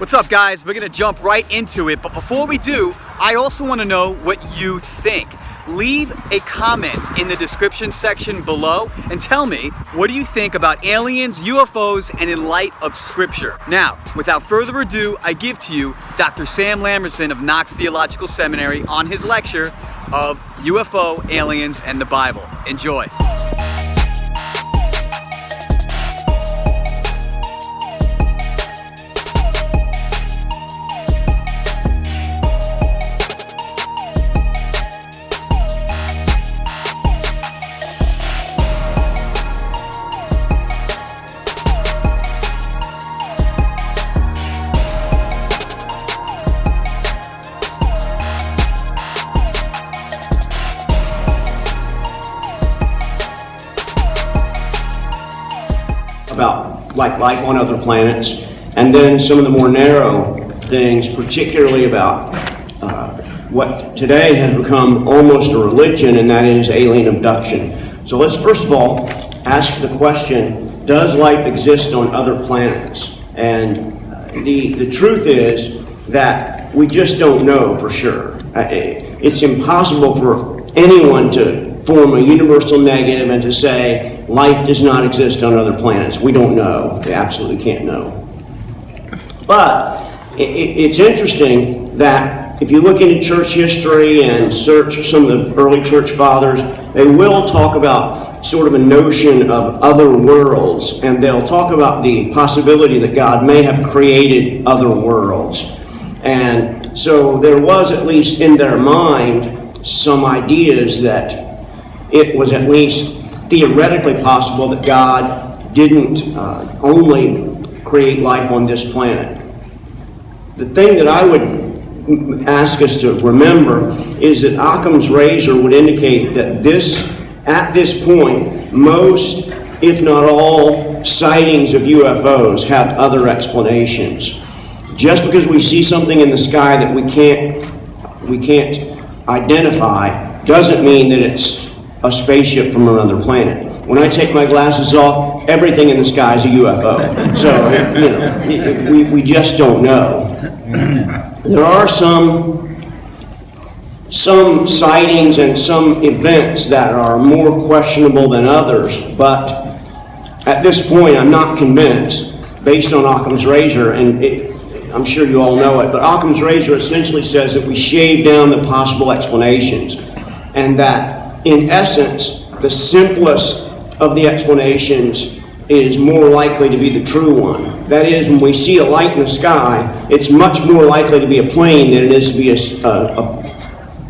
What's up, guys? We're gonna jump right into it, but before we do, I also want to know what you think. Leave a comment in the description section below and tell me, what do you think about aliens, UFOs, and in light of Scripture? Now, without further ado, I give to you Dr. Sam Lamerson of Knox Theological Seminary on his lecture of UFO, aliens, and the Bible. Enjoy. About like life on other planets, and then some of the more narrow things, particularly about what today has become almost a religion, and that is alien abduction. So let's first of all ask the question, does life exist on other planets? And the truth is that we just don't know for sure. It's impossible for anyone to form a universal negative and to say life does not exist on other planets. We don't know. We absolutely can't know. But it's interesting that if you look into church history and search some of the early church fathers, they will talk about sort of a notion of other worlds, and they'll talk about the possibility that God may have created other worlds. And so there was, at least in their mind, some ideas that it was at least theoretically possible that God didn't only create life on this planet. The thing that I would ask us to remember is that Occam's razor would indicate that at this point, most, if not all, sightings of UFOs have other explanations. Just because we see something in the sky that we can't identify doesn't mean that it's a spaceship from another planet. When I take my glasses off, everything in the sky is a UFO. So, we just don't know. There are some sightings and some events that are more questionable than others, but at this point I'm not convinced, based on Occam's razor, and I'm sure you all know it, but Occam's razor essentially says that we shave down the possible explanations, and that in essence, the simplest of the explanations is more likely to be the true one. That is, when we see a light in the sky, it's much more likely to be a plane than it is to be a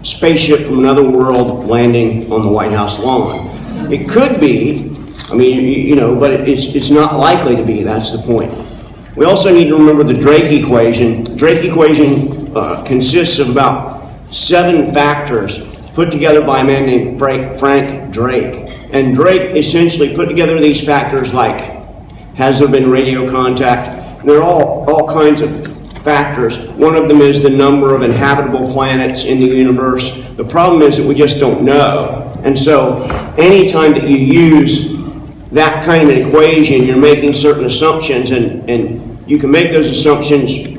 spaceship from another world landing on the White House lawn. It could be, but it's not likely to be. That's the point. We also need to remember the Drake equation. The Drake equation consists of about 7 factors put together by a man named Frank Drake. And Drake essentially put together these factors like, has there been radio contact? There are all kinds of factors. One of them is the number of inhabitable planets in the universe. The problem is that we just don't know. And so anytime that you use that kind of an equation, you're making certain assumptions, and you can make those assumptions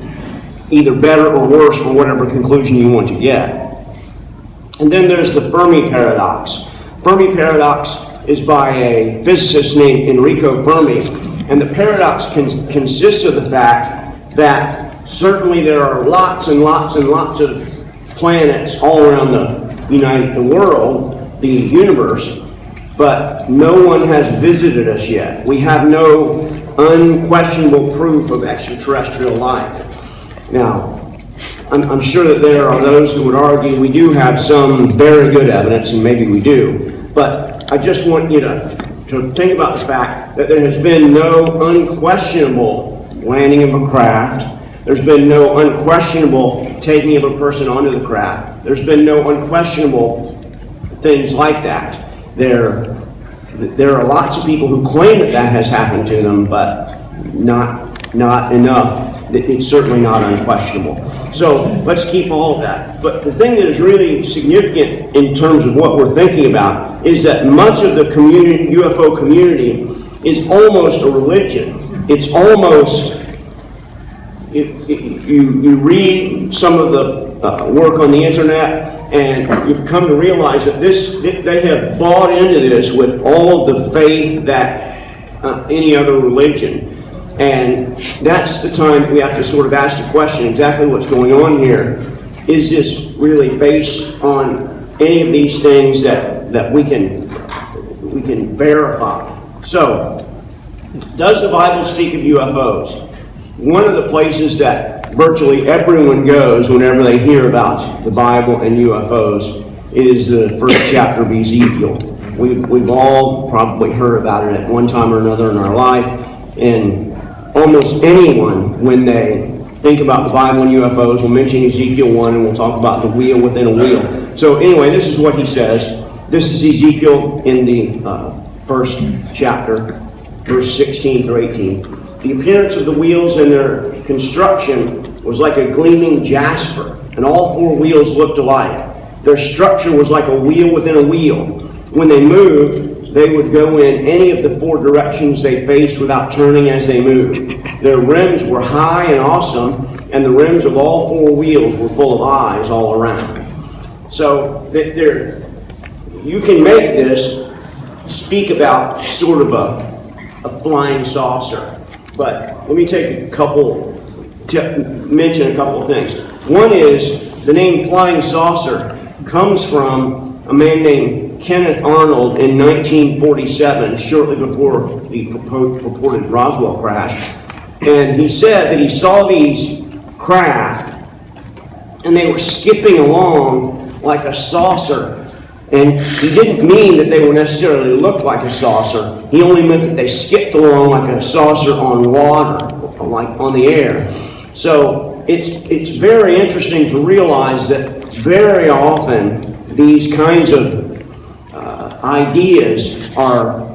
either better or worse for whatever conclusion you want to get. And then there's the Fermi Paradox. Fermi Paradox is by a physicist named Enrico Fermi, and the paradox consists of the fact that certainly there are lots and lots and lots of planets all around the world, the universe, but no one has visited us yet. We have no unquestionable proof of extraterrestrial life. Now, I'm sure that there are those who would argue we do have some very good evidence, and maybe we do, but I just want you to think about the fact that there has been no unquestionable landing of a craft. There's been no unquestionable taking of a person onto the craft. There's been no unquestionable things like that. There are lots of people who claim that has happened to them, but not enough. It's certainly not unquestionable. So let's keep all of that. But the thing that is really significant in terms of what we're thinking about is that much of the UFO community is almost a religion. It's almost you read some of the work on the internet, and you've come to realize that they have bought into this with all of the faith that any other religion. And that's the time that we have to sort of ask the question, exactly what's going on here. Is this really based on any of these things that we can verify? So, does the Bible speak of UFOs? One of the places that virtually everyone goes whenever they hear about the Bible and UFOs is the first chapter of Ezekiel. We've all probably heard about it at one time or another in our life, and almost anyone, when they think about the Bible and UFOs, will mention Ezekiel 1, and we'll talk about the wheel within a wheel. So anyway, this is what he says. This is Ezekiel in the first chapter, verse 16 through 18. The appearance of the wheels and their construction was like a gleaming jasper, and all four wheels looked alike. Their structure was like a wheel within a wheel. When they moved, they would go in any of the four directions they faced without turning as they moved. Their rims were high and awesome, and the rims of all four wheels were full of eyes all around. So you can make this speak about sort of a flying saucer. But let me mention a couple of things. One is the name flying saucer comes from a man named Kenneth Arnold in 1947, shortly before the purported Roswell crash. And he said that he saw these craft and they were skipping along like a saucer. And he didn't mean that they were necessarily looked like a saucer. He only meant that they skipped along like a saucer on water, like on the air. So it's very interesting to realize that very often these kinds of ideas are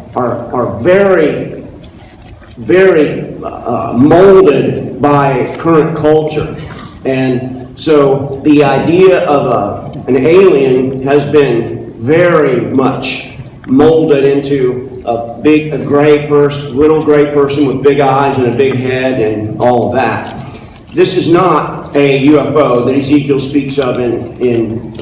very, very molded by current culture. And so the idea of an alien has been very much molded into a little gray person with big eyes and a big head and all of that. This is not a UFO that Ezekiel speaks of in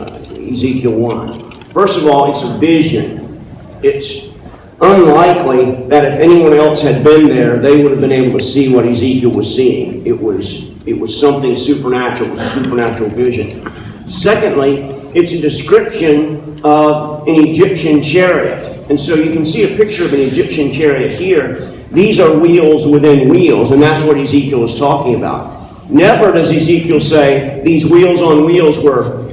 Ezekiel 1. First of all, it's a vision. It's unlikely that if anyone else had been there, they would have been able to see what Ezekiel was seeing. It was something supernatural. It was a supernatural vision. Secondly, it's a description of an Egyptian chariot. And so you can see a picture of an Egyptian chariot here. These are wheels within wheels, and that's what Ezekiel is talking about. Never does Ezekiel say these wheels on wheels were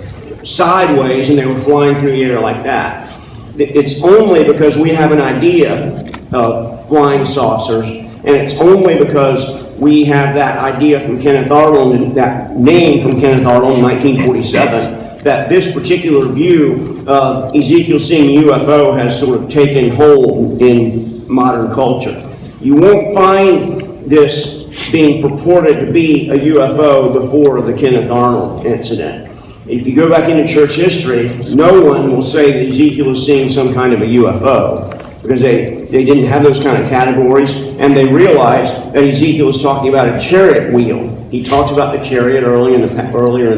sideways and they were flying through the air like that. It's only because we have an idea of flying saucers, and it's only because we have that idea from Kenneth Arnold, and that name from Kenneth Arnold in 1947, that this particular view of Ezekiel seeing a UFO has sort of taken hold in modern culture. You won't find this being purported to be a UFO before the Kenneth Arnold incident. If you go back into church history, no one will say that Ezekiel is seeing some kind of a UFO, because they didn't have those kind of categories, and they realized that Ezekiel was talking about a chariot wheel. He talks about the chariot earlier in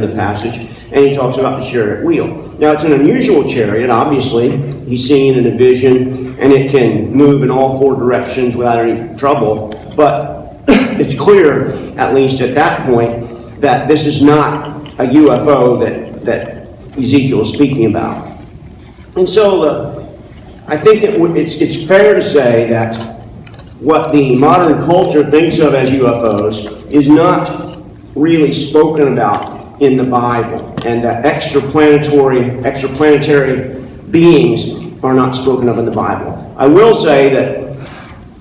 the passage, and he talks about the chariot wheel. Now, it's an unusual chariot, obviously. He's seeing it in a vision, and it can move in all four directions without any trouble, but it's clear, at least at that point, that this is not a UFO that Ezekiel is speaking about. And so I think that it's fair to say that what the modern culture thinks of as UFOs is not really spoken about in the Bible, and that extraplanetary beings are not spoken of in the Bible. I will say that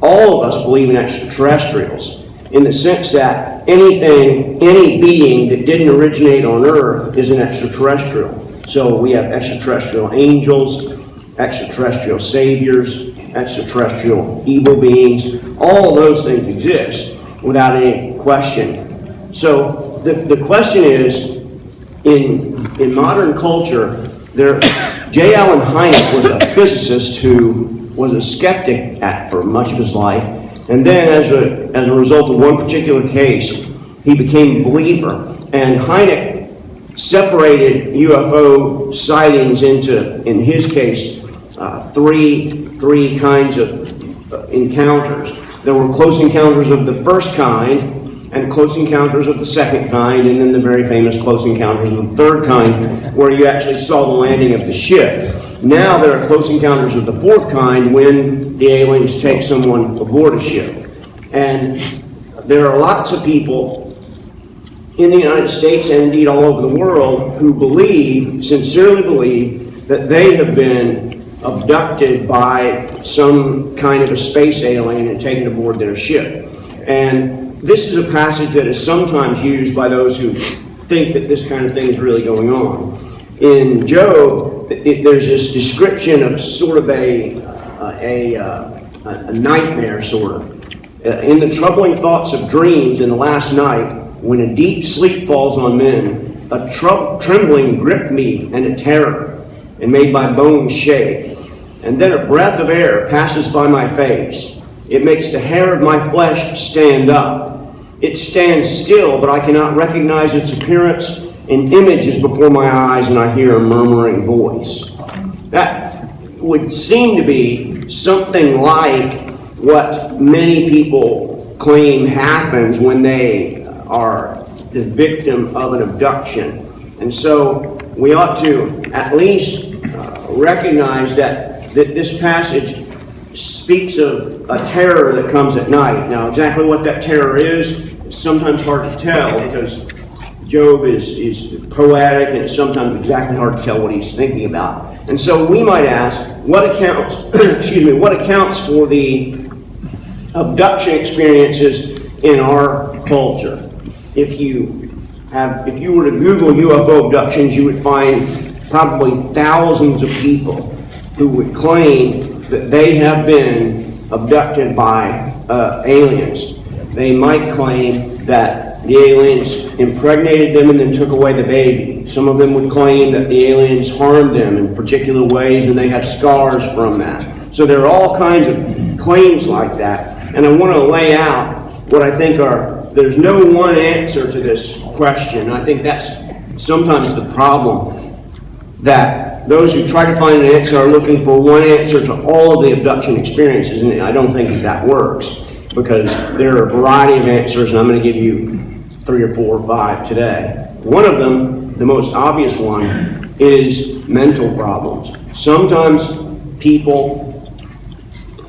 all of us believe in extraterrestrials, in the sense that any being that didn't originate on Earth is an extraterrestrial. So we have extraterrestrial angels, extraterrestrial saviors, extraterrestrial evil beings. All of those things exist without any question. So the question is, in modern culture, J. Allen Hynek was a physicist who was a skeptic for much of his life. And then, as a result of one particular case, he became a believer. And Hynek separated UFO sightings into, in his case, three kinds of encounters. There were close encounters of the first kind, and close encounters of the second kind, and then the very famous close encounters of the third kind, where you actually saw the landing of the ship. Now there are close encounters of the fourth kind, when the aliens take someone aboard a ship. And there are lots of people in the United States, and indeed all over the world, who believe, sincerely believe, that they have been abducted by some kind of a space alien and taken aboard their ship. And this is a passage that is sometimes used by those who think that this kind of thing is really going on. In Job, there's this description of sort of a nightmare, sort of. In the troubling thoughts of dreams in the last night, when a deep sleep falls on men, a trembling gripped me and a terror, and made my bones shake. And then a breath of air passes by my face. It makes the hair of my flesh stand up. It stands still, but I cannot recognize its appearance. An image is before my eyes, and I hear a murmuring voice. That would seem to be something like what many people claim happens when they are the victim of an abduction. And so we ought to at least recognize that this passage speaks of a terror that comes at night. Now, exactly what that terror is sometimes hard to tell, because Job is poetic, and it's sometimes exactly hard to tell what he's thinking about. And so we might ask, what accounts for the abduction experiences in our culture? If you were to Google UFO abductions, you would find probably thousands of people who would claim that they have been abducted by aliens. They might claim that the aliens impregnated them and then took away the baby. Some of them would claim that the aliens harmed them in particular ways, and they have scars from that. So there are all kinds of claims like that. And I want to lay out what I think there's no one answer to this question. I think that's sometimes the problem, that those who try to find an answer are looking for one answer to all of the abduction experiences, and I don't think that works, because there are a variety of answers, and I'm going to give you 3 or 4 or 5 today. One of them, the most obvious one, is mental problems. Sometimes people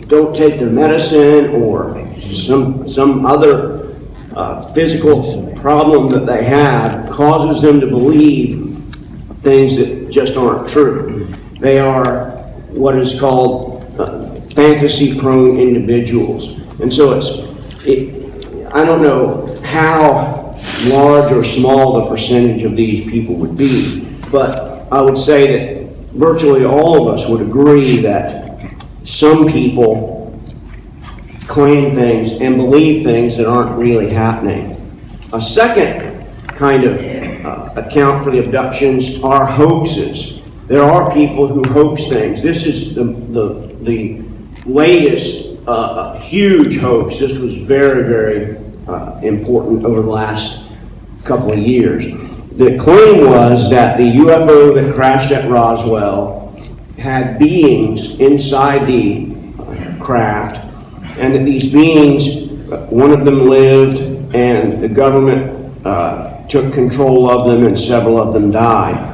don't take their medicine, or some other physical problem that they have causes them to believe things that just aren't true. They are what is called fantasy-prone individuals. And so I don't know how large or small the percentage of these people would be, but I would say that virtually all of us would agree that some people claim things and believe things that aren't really happening. A second kind of account for the abductions are hoaxes. There are people who hoax things. This is the latest huge hoax. This was very, very important over the last couple of years. The claim was that the UFO that crashed at Roswell had beings inside the craft, and that these beings, one of them lived, and the government took control of them, and several of them died.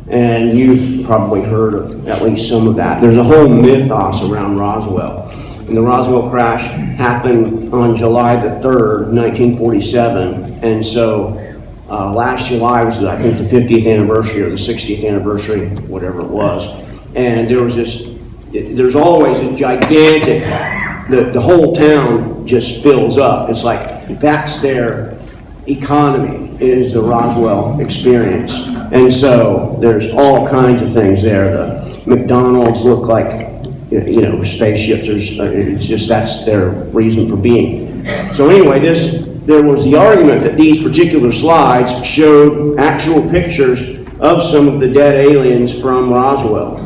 And you've probably heard of at least some of that. There's a whole mythos around Roswell. And the Roswell crash happened on July the 3rd, 1947. And so last July was, I think, the 50th anniversary or the 60th anniversary, whatever it was. And there's always a gigantic, the whole town just fills up. It's like, that's their economy, is the Roswell experience. And so there's all kinds of things there. The McDonald's look like, spaceships. It's just, that's their reason for being. So anyway, there was the argument that these particular slides showed actual pictures of some of the dead aliens from Roswell.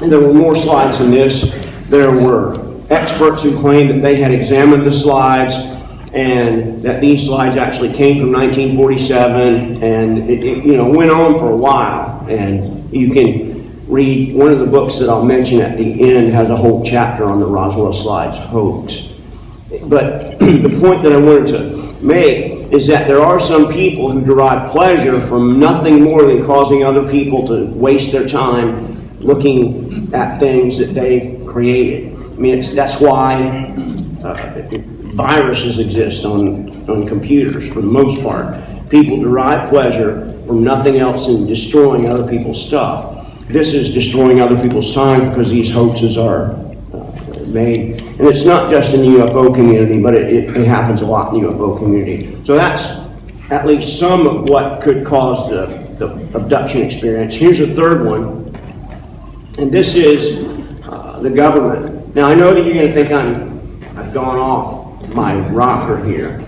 And there were more slides than this. There were experts who claimed that they had examined the slides and that these slides actually came from 1947, and it went on for a while. And you can read one of the books that I'll mention at the end has a whole chapter on the Roswell slides hoax. But the point that I wanted to make is that there are some people who derive pleasure from nothing more than causing other people to waste their time looking at things that they've created. I mean, that's why viruses exist on computers for the most part. People derive pleasure from nothing else than destroying other people's stuff. This is destroying other people's time because these hoaxes are made. And it's not just in the UFO community, but it happens a lot in the UFO community. So that's at least some of what could cause the abduction experience. Here's a third one, and this is the government. Now I know that you're going to think I've gone off my rocker here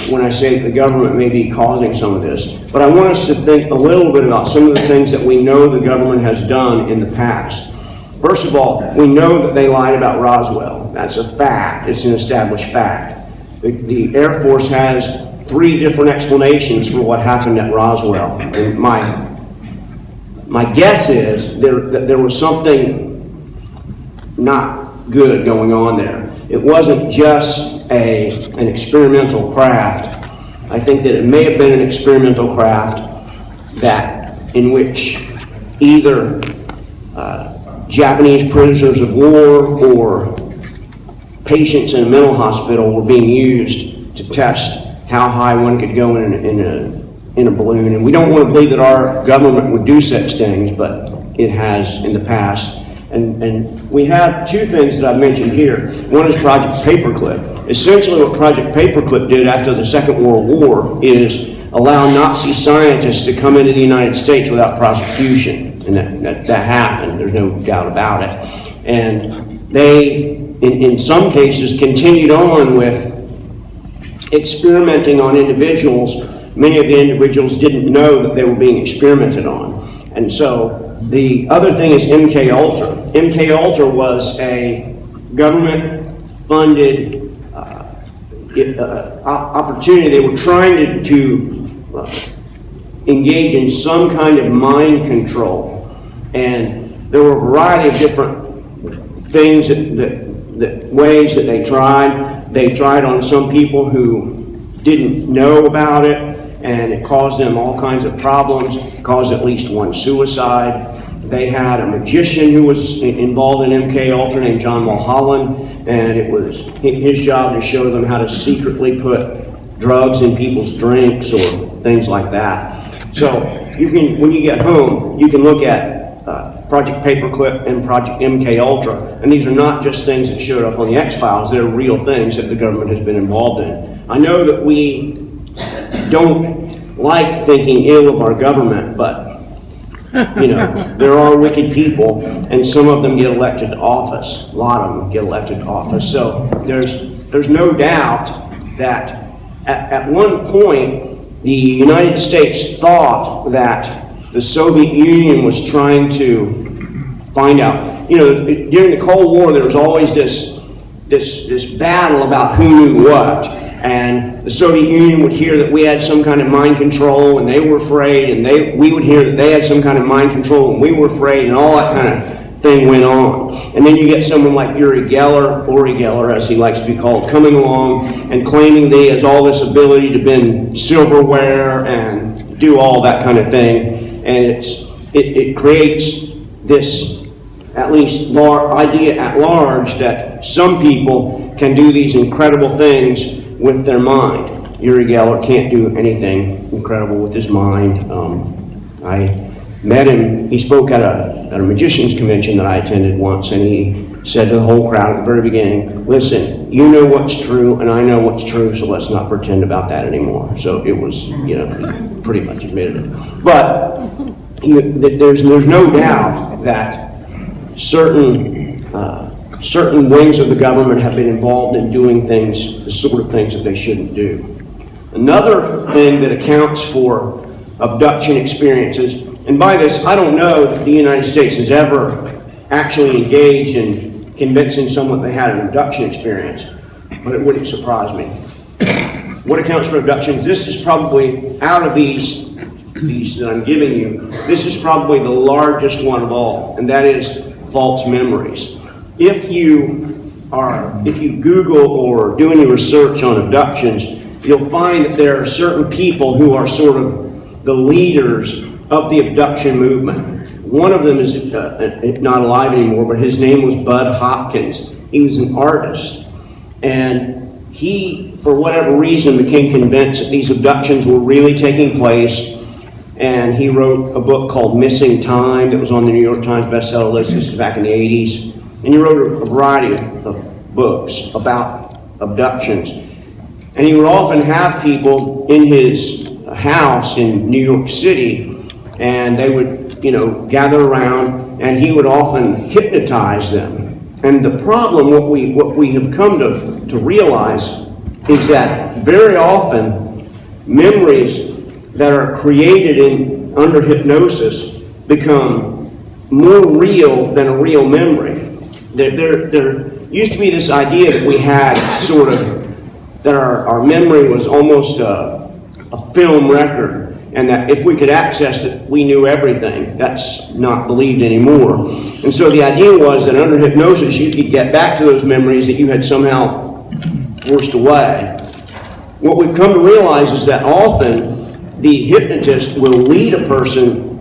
when I say the government may be causing some of this, but I want us to think a little bit about some of the things that we know the government has done in the past. First of all, we know that they lied about Roswell. That's a fact. It's an established fact. The Air Force has 3 different explanations for what happened at Roswell. And my guess is that there was something not good going on there. It wasn't just an experimental craft. I think that it may have been an experimental craft in which either Japanese prisoners of war or patients in a mental hospital were being used to test how high one could go in a balloon. And we don't want to believe that our government would do such things, but it has in the past. And we have 2 things that I've mentioned here. One is Project Paperclip. Essentially what Project Paperclip did after the Second World War is allow Nazi scientists to come into the United States without prosecution. And that happened, there's no doubt about it. And they, in some cases, continued on with experimenting on individuals. Many of the individuals didn't know that they were being experimented on. And so the other thing is MK Ultra. MK Ultra was a government-funded opportunity. They were trying to engage in some kind of mind control. And there were a variety of different things that ways that they tried. They tried on some people who didn't know about it, and it caused them all kinds of problems. It caused at least 1 suicide. They had a magician who was involved in MK Ultra named John Mulholland, and it was his job to show them how to secretly put drugs in people's drinks or things like that. So when you get home, you can look at Project Paperclip and Project MK Ultra, and these are not just things that showed up on the X-Files. They're real things that the government has been involved in. I know that we don't like thinking ill of our government, but there are wicked people, and some of them get elected to office. A lot of them get elected to office. So there's no doubt that at one point the United States thought that the Soviet Union was trying to find out. During the Cold War, there was always this battle about who knew what. And the Soviet Union would hear that we had some kind of mind control, and they were afraid, and we would hear that they had some kind of mind control, and we were afraid, and all that kind of thing went on. And then you get someone like Uri Geller, as he likes to be called, coming along and claiming that he has all this ability to bend silverware and do all that kind of thing. And it creates this, at least idea at large, that some people can do these incredible things with their mind. Uri Geller can't do anything incredible with his mind. I met him. He spoke at a magician's convention that I attended once, and he said to the whole crowd at the very beginning, "Listen, you know what's true, and I know what's true, so let's not pretend about that anymore." So it was, he pretty much admitted it. But there's no doubt that certain wings of the government have been involved in doing things, the sort of things that they shouldn't do. Another thing that accounts for abduction experiences, and by this I don't know that the United States has ever actually engaged in convincing someone they had an abduction experience, but it wouldn't surprise me. What accounts for abductions? This is probably, out of these that I'm giving you, this is probably the largest one of all, and that is false memories. If you Google or do any research on abductions, you'll find that there are certain people who are sort of the leaders of the abduction movement. One of them is not alive anymore, but his name was Bud Hopkins. He was an artist, and he, for whatever reason, became convinced that these abductions were really taking place, and he wrote a book called Missing Time that was on the New York Times bestseller list. This is back in the 80s. And he wrote a variety of books about abductions. And he would often have people in his house in New York City, and they would, gather around, and he would often hypnotize them. And the problem, what we have come to realize, is that very often memories that are created under hypnosis become more real than a real memory. There used to be this idea that we had that our memory was almost a film record, and that if we could access it, we knew everything. That's not believed anymore. And so the idea was that under hypnosis, you could get back to those memories that you had somehow forced away. What we've come to realize is that often the hypnotist will lead a person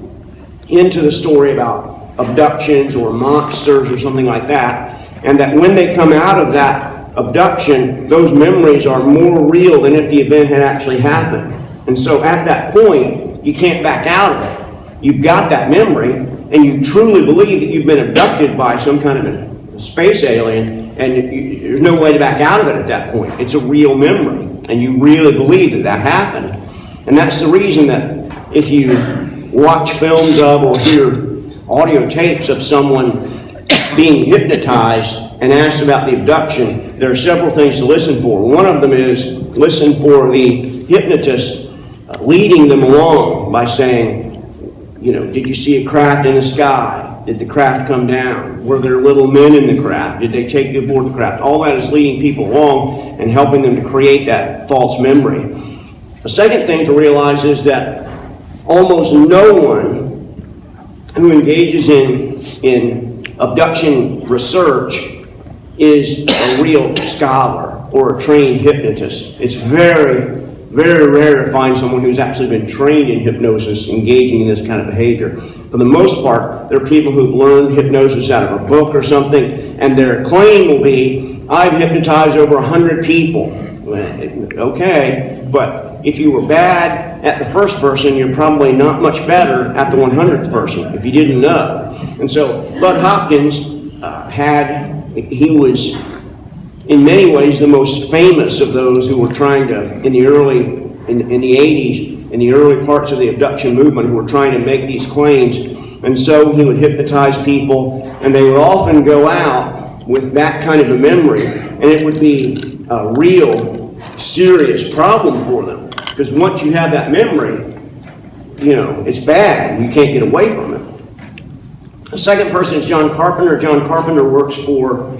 into the story about abductions or monsters or something like that, and that when they come out of that abduction, those memories are more real than if the event had actually happened. And so at that point, you can't back out of it. You've got that memory, and you truly believe that you've been abducted by some kind of a space alien, and there's no way to back out of it at that point. It's a real memory, and you really believe that happened. And that's the reason that if you watch films of or hear audio tapes of someone being hypnotized and asked about the abduction, there are several things to listen for. One of them is listen for the hypnotist leading them along by saying, did you see a craft in the sky? Did the craft come down? Were there little men in the craft? Did they take you aboard the craft? All that is leading people along and helping them to create that false memory. The second thing to realize is that almost no one who engages in abduction research is a real scholar or a trained hypnotist. It's very, very rare to find someone who's actually been trained in hypnosis engaging in this kind of behavior. For the most part, there are people who've learned hypnosis out of a book or something, and their claim will be, I've hypnotized over 100 people. Okay, but if you were bad at the first person, you're probably not much better at the 100th person, if you didn't know. And so Bud Hopkins he was in many ways the most famous of those who were trying to, in the 80s, in the early parts of the abduction movement, who were trying to make these claims. And so he would hypnotize people, and they would often go out with that kind of a memory, and it would be a real serious problem for them. Because once you have that memory, it's bad. You can't get away from it. The second person is John Carpenter. John Carpenter works for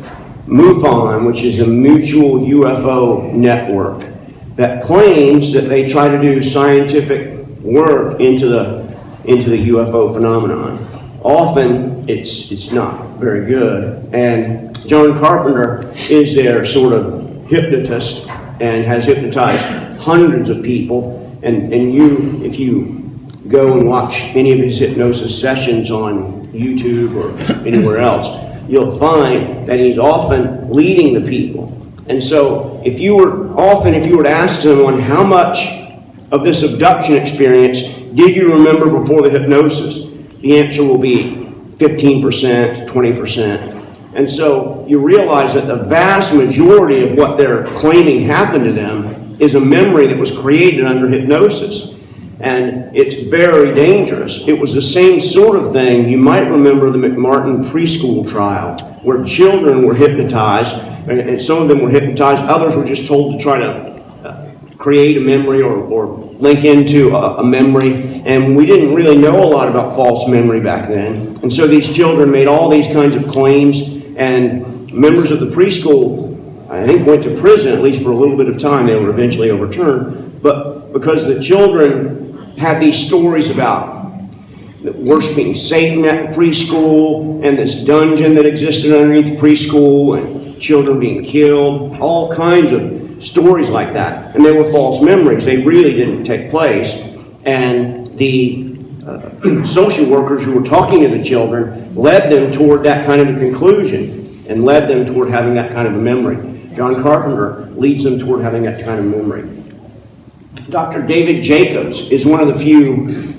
MUFON, which is a mutual UFO network that claims that they try to do scientific work into the UFO phenomenon. Often it's not very good. And John Carpenter is their sort of hypnotist and has hypnotized hundreds of people. And if you go and watch any of his hypnosis sessions on YouTube or anywhere else, you'll find that he's often leading the people. And so if you were to ask someone how much of this abduction experience did you remember before the hypnosis, the answer will be 15%, 20%. And so you realize that the vast majority of what they're claiming happened to them is a memory that was created under hypnosis. And it's very dangerous. It was the same sort of thing. You might remember the McMartin preschool trial, where children were hypnotized, and some of them were hypnotized, others were just told to try to create a memory or link into a memory. And we didn't really know a lot about false memory back then. And so these children made all these kinds of claims, and members of the preschool I think went to prison, at least for a little bit of time. They were eventually overturned. But because the children had these stories about worshiping Satan at preschool, and this dungeon that existed underneath the preschool, and children being killed, all kinds of stories like that. And they were false memories. They really didn't take place. And the social workers who were talking to the children led them toward that kind of a conclusion and led them toward having that kind of a memory. John Carpenter leads them toward having that kind of memory. Dr. David Jacobs is one of the few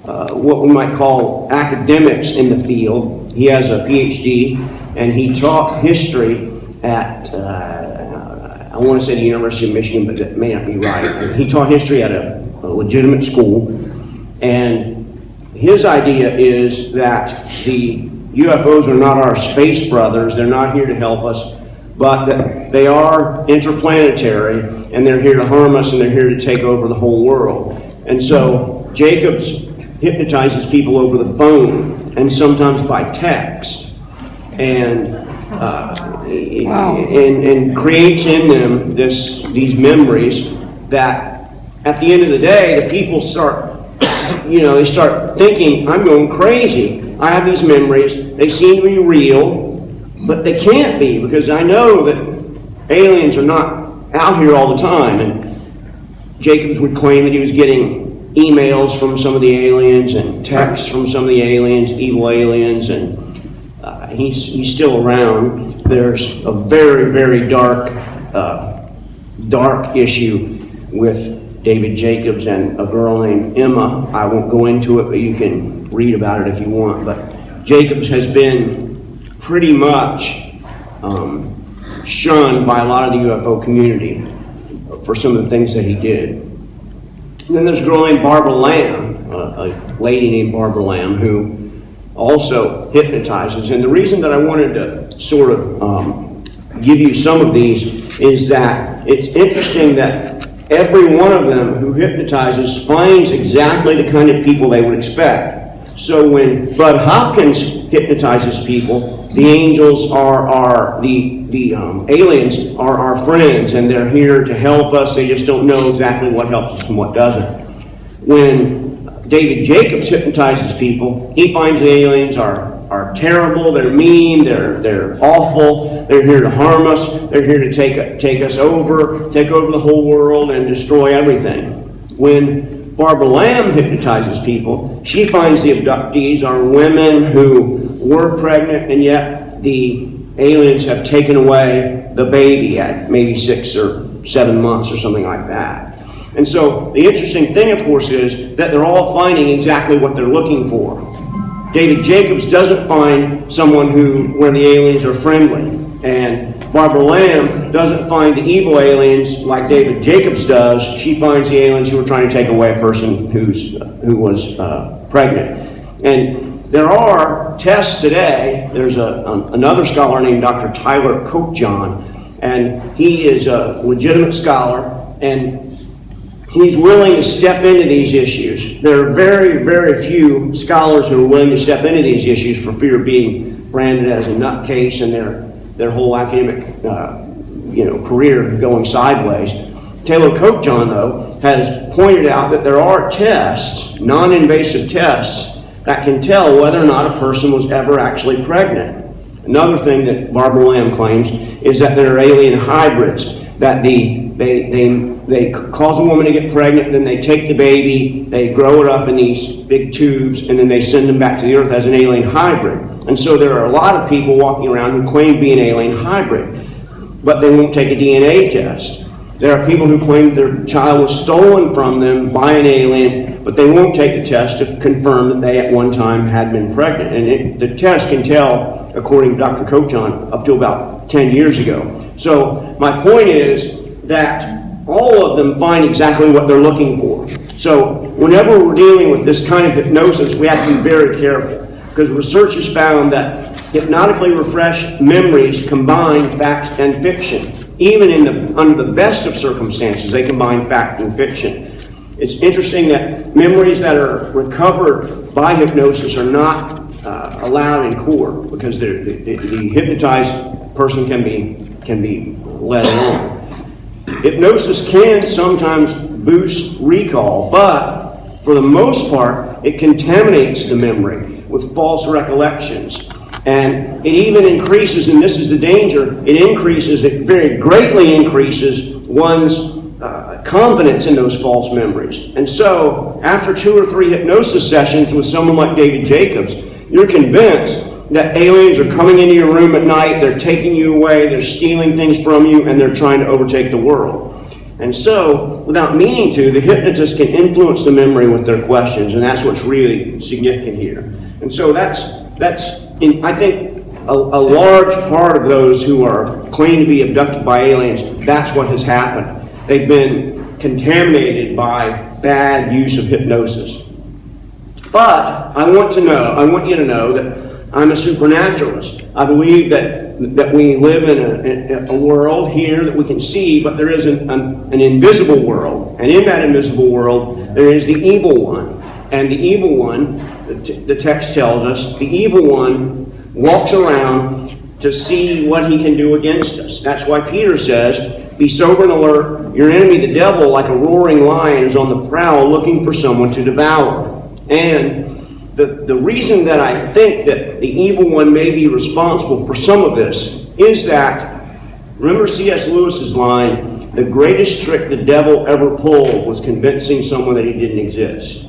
what we might call academics in the field. He has a PhD, and he taught history at, I want to say the University of Michigan, but that may not be right. He taught history at a legitimate school, and his idea is that the UFOs are not our space brothers. They're not here to help us, but that they are interplanetary, and they're here to harm us, and they're here to take over the whole world. And so Jacobs hypnotizes people over the phone and sometimes by text, and and creates in them these memories that at the end of the day the people start, they start thinking, I'm going crazy. I have these memories, they seem to be real, but they can't be, because I know that aliens are not out here all the time. And Jacobs would claim that he was getting emails from some of the aliens and texts from some of the aliens, evil aliens, and he's still around. There's a very, very dark issue with David Jacobs and a girl named Emma. I won't go into it, but you can read about it if you want. But Jacobs has been pretty much shunned by a lot of the UFO community for some of the things that he did. And then there's a girl named Barbara Lamb, a lady named Barbara Lamb, who also hypnotizes. And the reason that I wanted to sort of give you some of these is that it's interesting that every one of them who hypnotizes finds exactly the kind of people they would expect. So when Bud Hopkins hypnotizes people, the angels the aliens are our friends, and they're here to help us. They just don't know exactly what helps us and what doesn't. When David Jacobs hypnotizes people, he finds the aliens are terrible, they're mean, they're awful, they're here to harm us, they're here to take us over, take over the whole world and destroy everything. When Barbara Lamb hypnotizes people, she finds the abductees are women who were pregnant, and yet the aliens have taken away the baby at maybe 6 or 7 months or something like that. And so the interesting thing, of course, is that they're all finding exactly what they're looking for. David Jacobs doesn't find someone where the aliens are friendly, and Barbara Lamb doesn't find the evil aliens like David Jacobs does. She finds the aliens who are trying to take away a person who was pregnant. And there are tests today. There's another scholar named Dr. Tyler Copejohn, and he is a legitimate scholar, and he's willing to step into these issues. There are very, very few scholars who are willing to step into these issues for fear of being branded as a nutcase and their whole academic career going sideways. Taylor Copejohn, though, has pointed out that there are tests, non-invasive tests, that can tell whether or not a person was ever actually pregnant. Another thing that Barbara Lamb claims is that there are alien hybrids, that they cause a woman to get pregnant, then they take the baby, they grow it up in these big tubes, and then they send them back to the earth as an alien hybrid. And so there are a lot of people walking around who claim to be an alien hybrid, but they won't take a DNA test. There are people who claim their child was stolen from them by an alien, but they won't take the test to confirm that they at one time had been pregnant. And the test can tell, according to Dr. Copejohn, up to about 10 years ago. So my point is that all of them find exactly what they're looking for. So whenever we're dealing with this kind of hypnosis, we have to be very careful, because research has found that hypnotically refreshed memories combine fact and fiction. Even under the best of circumstances, they combine fact and fiction. It's interesting that memories that are recovered by hypnosis are not allowed in court, because the hypnotized person can be let it on. Hypnosis can sometimes boost recall, but for the most part, it contaminates the memory with false recollections. And it even increases, and this is the danger, it very greatly increases one's confidence in those false memories. And so, after 2 or 3 hypnosis sessions with someone like David Jacobs, you're convinced that aliens are coming into your room at night, they're taking you away, they're stealing things from you, and they're trying to overtake the world. And so, without meaning to, the hypnotist can influence the memory with their questions, and that's what's really significant here. And so I think a large part of those who are claiming to be abducted by aliens, that's what has happened. They've been contaminated by bad use of hypnosis. But I want you to know that I'm a supernaturalist. I believe that we live in a world here that we can see, but there is an invisible world. And in that invisible world, there is the evil one. And the evil one, the text tells us, the evil one walks around to see what he can do against us. That's why Peter says, be sober and alert. Your enemy, the devil, like a roaring lion, is on the prowl looking for someone to devour. And the reason that I think that the evil one may be responsible for some of this is that, remember C.S. Lewis's line, the greatest trick the devil ever pulled was convincing someone that he didn't exist.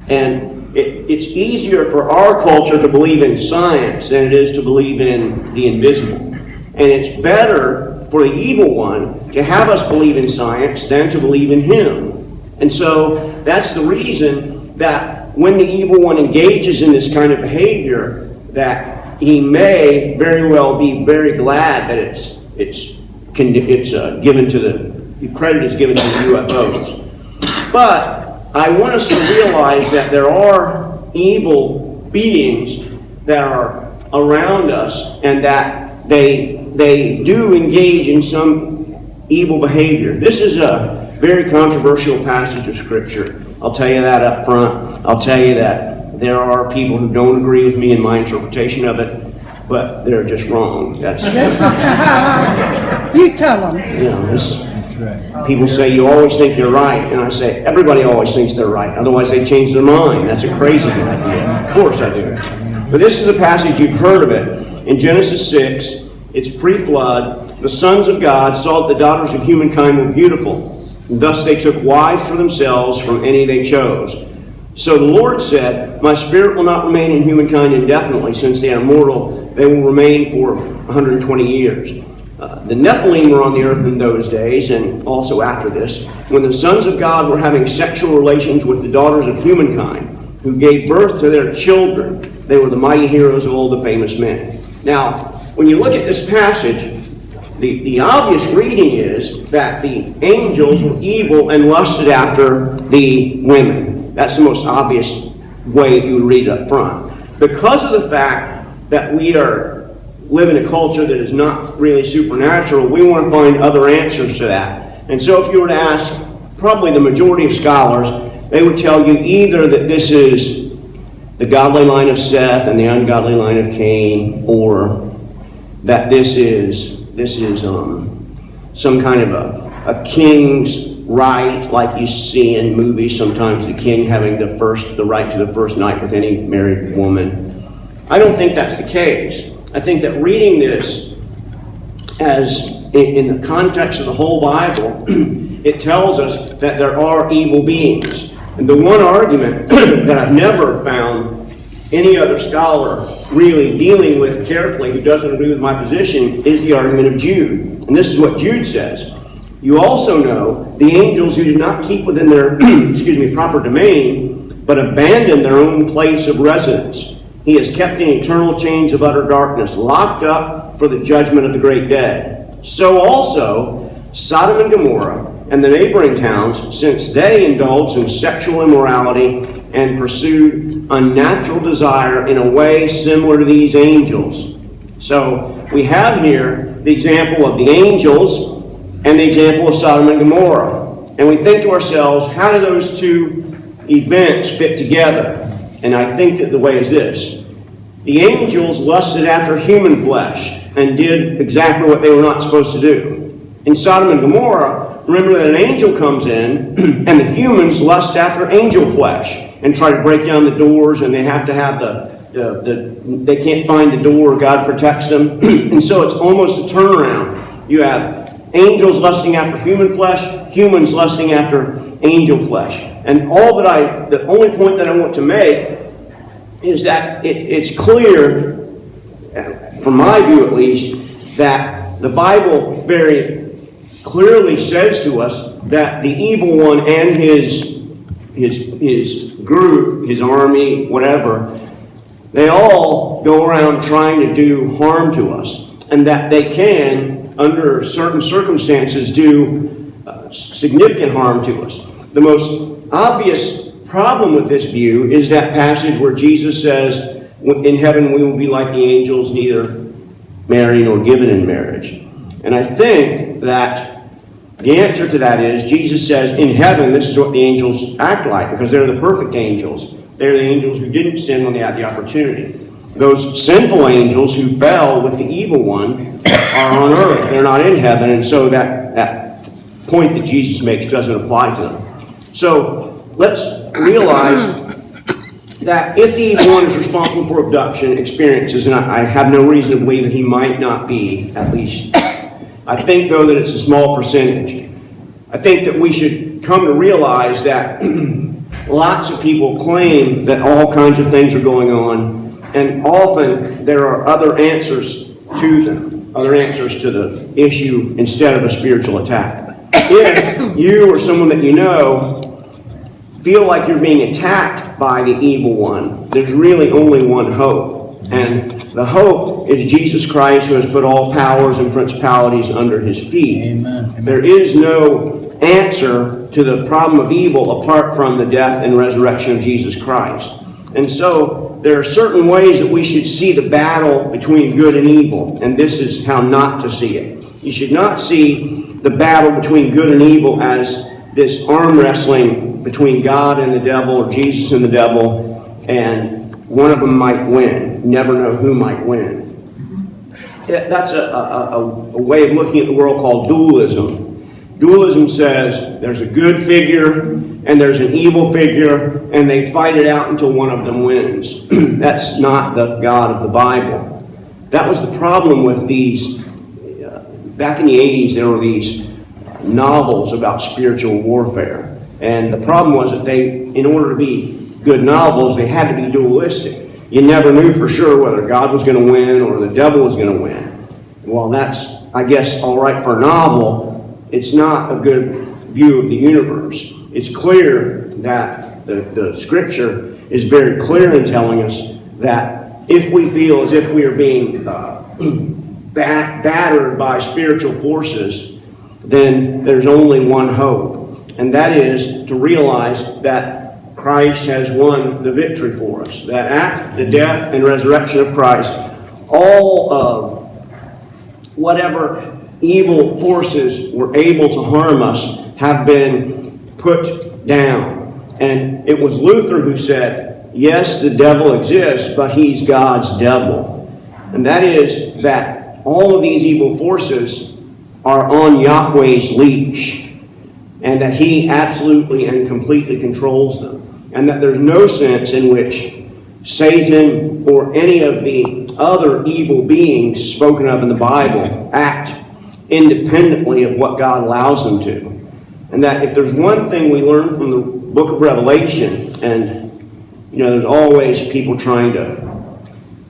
And it's easier for our culture to believe in science than it is to believe in the invisible. And it's better for the evil one to have us believe in science than to believe in him. And so that's the reason that when the evil one engages in this kind of behavior, that he may very well be very glad that it's given to the credit is given to the UFOs. But I want us to realize that there are evil beings that are around us, and that they do engage in some evil behavior. This is a very controversial passage of Scripture. I'll tell you that up front. I'll tell you that there are people who don't agree with me in my interpretation of it, but they're just wrong. That's you tell them. People say you always think you're right, and I say everybody always thinks they're right. Otherwise, they change their mind. That's a crazy idea. Of course, I do. But this is a passage, you've heard of it. In Genesis 6, it's pre-flood. The sons of God saw that the daughters of humankind were beautiful. Thus they took wives for themselves from any they chose. So the Lord said, my spirit will not remain in humankind indefinitely, since they are mortal. They will remain for 120 years. The Nephilim were on the earth in those days, and also after this, when the sons of God were having sexual relations with the daughters of humankind, who gave birth to their children. They were the mighty heroes of all the famous men. Now, when you look at this passage, the obvious reading is that the angels were evil and lusted after the women. That's the most obvious way you would read it up front. Because of the fact that we live in a culture that is not really supernatural, we want to find other answers to that. And so if you were to ask probably the majority of scholars, they would tell you either that this is the godly line of Seth and the ungodly line of Cain, or that this is some kind of a king's right, like you see in movies sometimes, the king having the right to the first night with any married woman. I don't think that's the case. I think that reading this as in the context of the whole Bible, it tells us that there are evil beings. And the one argument that I've never found any other scholar really dealing with carefully who doesn't agree with my position is the argument of Jude. And this is what Jude says. You also know the angels who did not keep within their proper domain, but abandoned their own place of residence. He is kept in eternal chains of utter darkness, locked up for the judgment of the great day. So also Sodom and Gomorrah and the neighboring towns, since they indulged in sexual immorality and pursued unnatural desire in a way similar to these angels. So we have here the example of the angels and the example of Sodom and Gomorrah. And we think to ourselves, how do those two events fit together? And I think that the way is this. The angels lusted after human flesh and did exactly what they were not supposed to do. In Sodom and Gomorrah, remember that an angel comes in and the humans lust after angel flesh and try to break down the doors, and they have to have they can't find the door, God protects them. And so it's almost a turnaround. You have angels lusting after human flesh, humans lusting after angel flesh. And the only point that I want to make is that it's clear, from my view at least, that the Bible very clearly says to us that the evil one and his group, his army, whatever, they all go around trying to do harm to us, and that they can, under certain circumstances, do significant harm to us. The most obvious problem with this view is that passage where Jesus says, in heaven we will be like the angels, neither married nor given in marriage. And I think that the answer to that is, Jesus says, in heaven, this is what the angels act like, because they're the perfect angels. They're the angels who didn't sin when they had the opportunity. Those sinful angels who fell with the evil one are on earth. They're not in heaven, and so that point that Jesus makes doesn't apply to them. So let's realize that if the evil one is responsible for abduction experiences, and I have no reason to believe that he might not be, at least, I think, though, that it's a small percentage. I think that we should come to realize that lots of people claim that all kinds of things are going on, and often there are other answers to them, other answers to the issue instead of a spiritual attack. If you or someone that you know feel like you're being attacked by the evil one, there's really only one hope. And the hope is Jesus Christ, who has put all powers and principalities under his feet. Amen. There is no answer to the problem of evil apart from the death and resurrection of Jesus Christ. And so there are certain ways that we should see the battle between good and evil, and this is how not to see it. You should not see the battle between good and evil as this arm wrestling between God and the devil, or Jesus and the devil, and one of them might win. You never know who might win. That's a way of looking at the world called dualism. Dualism says there's a good figure and there's an evil figure, and they fight it out until one of them wins. That's not the God of the Bible. That was the problem with these. Back in the 80s, there were these novels about spiritual warfare. And the problem was that in order to be good novels, they had to be dualistic. You never knew for sure whether God was going to win or the devil was going to win. Well, that's, I guess, all right for a novel. It's not a good view of the universe. It's clear that the Scripture is very clear in telling us that if we feel as if we are being battered by spiritual forces, then there's only one hope, and that is to realize that Christ has won the victory for us. That at the death and resurrection of Christ, all of whatever evil forces were able to harm us have been put down. And it was Luther who said, yes, the devil exists, but he's God's devil. And that is that all of these evil forces are on Yahweh's leash, and that he absolutely and completely controls them. And that there's no sense in which Satan or any of the other evil beings spoken of in the Bible act independently of what God allows them to. And that if there's one thing we learn from the book of Revelation, and there's always people trying to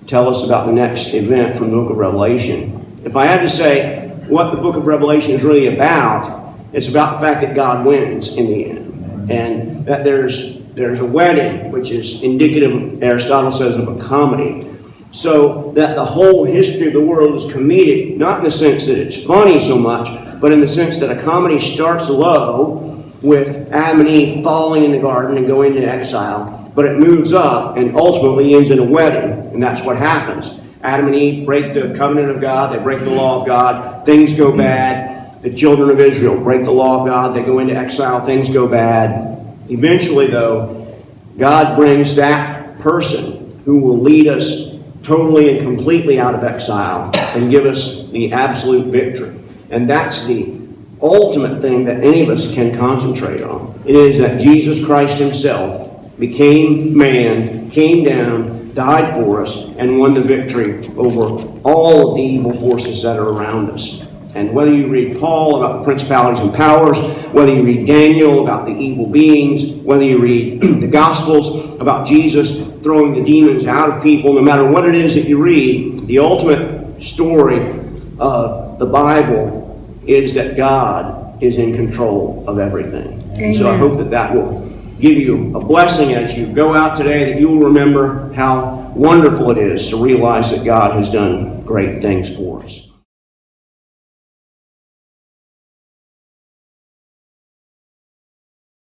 tell us about the next event from the book of Revelation. If I had to say what the book of Revelation is really about, it's about the fact that God wins in the end. And that there's a wedding, which is indicative, Aristotle says, of a comedy. So that the whole history of the world is comedic, not in the sense that it's funny so much, but in the sense that a comedy starts low with Adam and Eve falling in the garden and going into exile, but it moves up and ultimately ends in a wedding, and that's what happens. Adam and Eve break the covenant of God, they break the law of God, things go bad. The children of Israel break the law of God, they go into exile, things go bad. Eventually, though, God brings that person who will lead us totally and completely out of exile and give us the absolute victory. And that's the ultimate thing that any of us can concentrate on. It is that Jesus Christ himself became man, came down, died for us, and won the victory over all of the evil forces that are around us. And whether you read Paul about the principalities and powers, whether you read Daniel about the evil beings, whether you read the Gospels about Jesus throwing the demons out of people, no matter what it is that you read, the ultimate story of the Bible is that God is in control of everything. And so I hope that that will give you a blessing as you go out today, that you will remember how wonderful it is to realize that God has done great things for us.